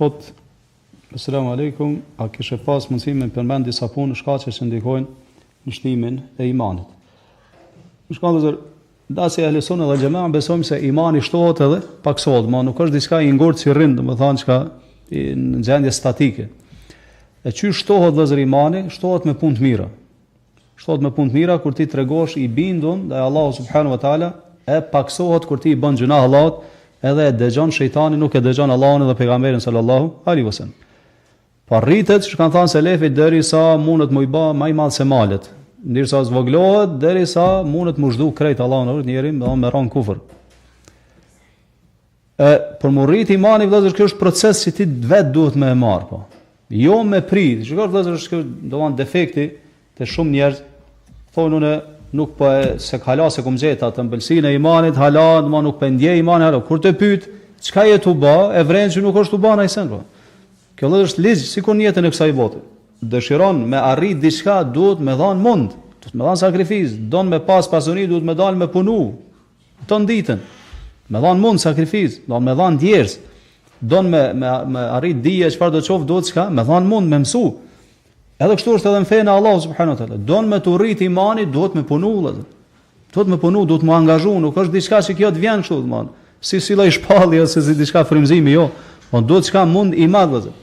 Thot, Asalamu alaikum, a kishe pas mundësi me përmend disa punë shkaqe që ndikojnë në shtimin e imanit. Në shkallëzër, dasi ehli sunne dhe xhamaa besojmë se imani shtohet edhe paksohet, ma nuk është diçka i ngurtë si rrind, domethënë çka në gjendje statike. E çysh shtohet vëllazër imani, shtohet me punë të mira. Shtohet me punë të mira kur ti tregosh i bindun ndaj Allahu subhanahu wa taala, e paksohet kur ti i bën gjuna Allahut, edhe e dëgjon shejtani, nuk e dëgjon Allahun dhe pejgamberin sallallahu alaihi wasallam. Po rritet, që kanë thënë selefit, derisa mundet më i bë më i madh se malet. Ndërsa zvoglohet derisa mundet më zhdu krejt Allahun në njëri me ran kufër. Për më rrit imani vëllazër, kjo është proces që ti vetë duhet me e marr, po. Jo me prit. Shikoj vëllazër, është domosdoshmë defekti te shumë njerëz, thonë unë nuk po se hala se kum xheta të ëmbëlsinë e imanit, hala domosdoshmë nuk po ndjej imanin, hala kur të pyet, çka je tu bë, e vren që nuk është tu bë ai sen, po. Kjo është ligj sikur në jetën e kësaj bote. Dëshiron me arrit diçka, duhet me dhën mund, duhet me dhën sakrificë, don me pas pasuri, duhet me dal me punu ton ditën. Me dhën mund sakrificë, don me dhën djers, don me arrit dije çfarë do të qof, duhet çka, me dhën mund, me mësu. Edhe kështu është edhe në fenë e Allahut subhanahu wa taala. Don me të rrit imani, duhet me punu vëllazër. Duhet me punu, duhet me angazhu, nuk është diçka që kjo të vjen kështu domon. Si lloj shpallje ose si diçka frymëzimi, jo. Po duhet çka mund i madh vëllazër.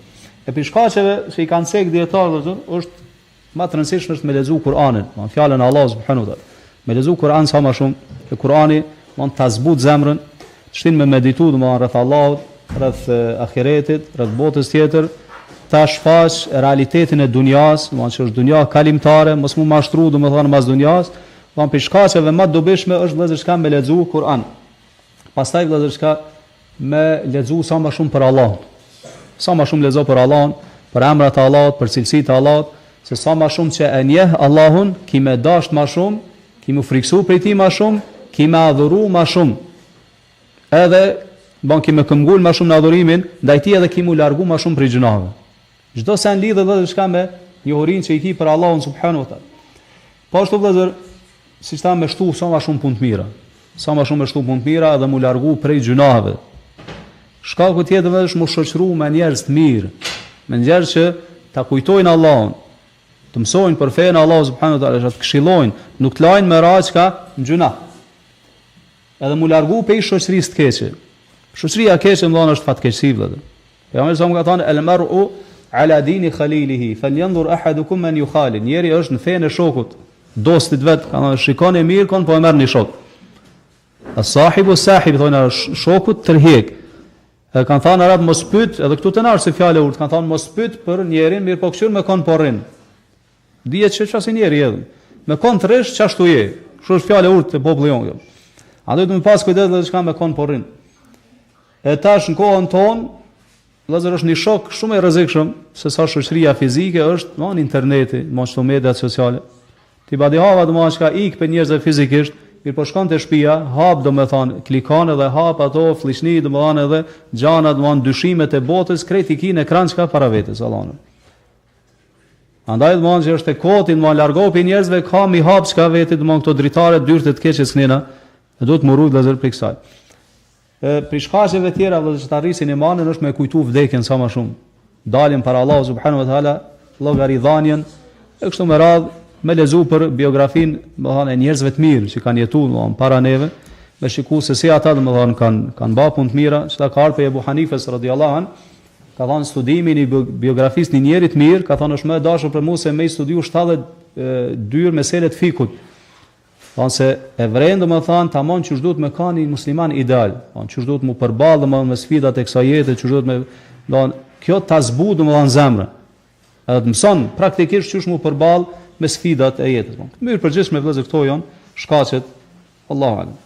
E për shkaqeve që i kanë cek dietarët është më të rëndësishme është me lexu Kur'anin, me fjalën e Allahut subhanahu wa taala. Me lexu Kur'an sa më shumë, e Kur'ani mund ta zbut zemrën, shtin me meditu domethënë rreth Allahut, rreth ahiretit, rreth botës tjetër, ta shfaq realitetin e dunjas, domethënë që është dunja kalimtare, mos mu mashtru domethënë mas dunjas, domethënë për shkaqeve më të dobishme është vëllezër çka me lexu Kur'an. Pastaj vëllezër çka me lexu sa më shumë për Allahun. Sa më shumë lexo për Allahun, për emrat e Allahut, për cilësitë e Allahut, se sa më shumë që e njeh Allahun, ki më dash më shumë, ki më friksu prej tij më shumë, ki më adhuru më shumë. Edhe ban ki më këmbgul më shumë në adhurimin ndaj tij, edhe ki më largu më shumë prej gjunave. Çdo sa lidhet edhe çka me njohurinë që i ki për Allahun subhanahu wa taala. Po ashtu vëllazër, siç thamë, me shtu sa më shumë punë të mira. Sa më shumë me shtu punë të mira edhe më largu prej gjunave. Shkaku tjetër është më shoqëru me njerëz të mirë, me njerëz që ta kujtojnë Allahun, të mësojnë për fenë Allahu subhanahu wa taala, të këshillojnë, nuk të lajnë me raçka në gjuna. Edhe më largu prej shoqërisë të keqe. Shoqëria e keqe domosdoshmë është fatkeqësi vëllazër. Pejgamberi sa më ka thënë el mar'u ala dini khalilihi falyanzur ahadukum man yukhalil. Njeri është në fenë e shokut, dostit vet, ka thënë shikoni mirë kon po e merrni shok. As-sahibu sahib, thonë shokut tërheq. Kanë thënë arab mos pyet, edhe këtu të nar se fjalë urt, kanë thënë mos pyet për njerin, mirë po këshir me kon porrin. Dihet se çfarë njeri edhe. Me kon tresh çashtu je. Kështu është fjalë urt te populli jonë. A duhet të më pas kujdes edhe çka me kon porrin. E tash në kohën tonë, vëllazër është një shok shumë i rrezikshëm se sa shoqëria fizike është në interneti, në mediat sociale. Ti badi hava domosdoshmë çka ik për njerëzve fizikisht. Mirë po shkon te shtëpia, hap domethënë, klikon edhe hap ato fllishni domethënë edhe gjana domethënë dyshimet e botës, krejt i kin ekran çka para vetes Allahun. Andaj domethënë që është e koti domethënë largo pe njerëzve ka mi hap çka vetë domethënë këto dritare dyrtë të keqes knena, duhet më rrugë vëllazër për kësaj. Për shkaqeve tjera vëllazër që të arrisin imanin është me kujtu vdekjen sa më shumë. Dalim para Allahu subhanahu wa taala llogaridhanjen e kështu me radhë. Me lezu për biografinë, domethënë e njerëzve të mirë që kanë jetuar domethënë para neve, me shikuar se si ata domethënë kanë bërë punë të mira, çka ka ardhur Ebu Hanifes radhiyallahu an, ka thënë studimin i biografisë një njeri të mirë, ka thënë është më e dashur për mua se me studiu 72 mesele të fikut. Thonë se e vren domethënë tamam që duhet me kanë një musliman ideal, thonë që duhet mu përballë domethënë me sfidat e kësaj jete, që duhet me domethënë kjo ta zbut domethënë zemrën. Edhe të mëson praktikisht çu mu përballë me sfidat e jetës. Mirë përgjithshme vëllezër këto janë shkaqet. Allahu alem.